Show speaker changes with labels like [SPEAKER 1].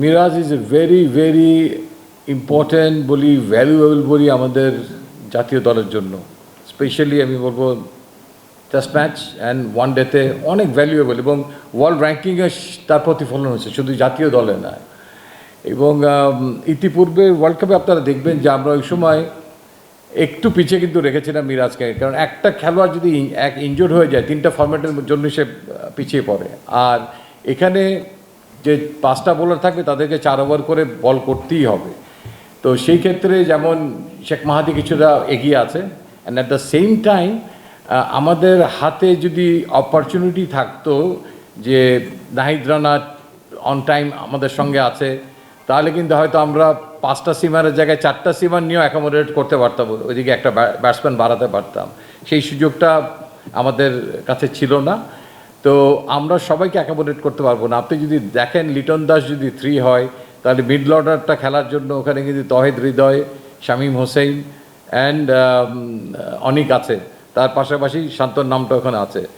[SPEAKER 1] Miraj is a very very important বলি, valuable বলি আমাদের জাতীয় দলের জন্য। স্পেশালি আমি বলবো টেস্ট ম্যাচ অ্যান্ড ওয়ান ডেতে অনেক ভ্যালুয়েবল, এবং ওয়ার্ল্ড র্যাঙ্কিংয়ে তার প্রতিফলন হচ্ছে, শুধু জাতীয় দলে নয়। এবং ইতিপূর্বে ওয়ার্ল্ড কাপে আপনারা দেখবেন যে আমরা ওই সময় একটু পিছিয়ে কিন্তু রেখেছিলাম মিরাজকে, কারণ একটা খেলোয়াড় যদি ইনজোর্ড হয়ে যায় 3টা ফরম্যাটের জন্য সে পিছিয়ে পড়ে। আর এখানে যে 5টা বোলার থাকবে তাদেরকে 4 ওভার করে বল করতেই হবে। তো সেই ক্ষেত্রে যেমন শেখ মাহাদি কিছুটা এগিয়ে আছে, and at the same time আমাদের হাতে যদি অপরচুনিটি থাকতো যে নাহিদ রানা অন টাইম আমাদের সঙ্গে আছে, তাহলে কিন্তু হয়তো আমরা 5টা সিমারের জায়গায় 4টা সিমার নিয়েও অ্যাকোমোডেট করতে পারতাম, ওইদিকে একটা ব্যাটসম্যান বাড়াতে পারতাম। সেই সুযোগটা আমাদের কাছে ছিল না। তো আমরা সবাইকে অ্যাকোমোডেট করতে পারবো না। আপনি যদি দেখেন লিটন দাস যদি 3 হয়, তাহলে মিডল অর্ডারটা খেলার জন্য ওখানে কিন্তু তহিদ হৃদয়, শামীম হোসেন অ্যান্ড অনিক আছে, তার পাশাপাশি শান্তর নামটা ওখানে আছে।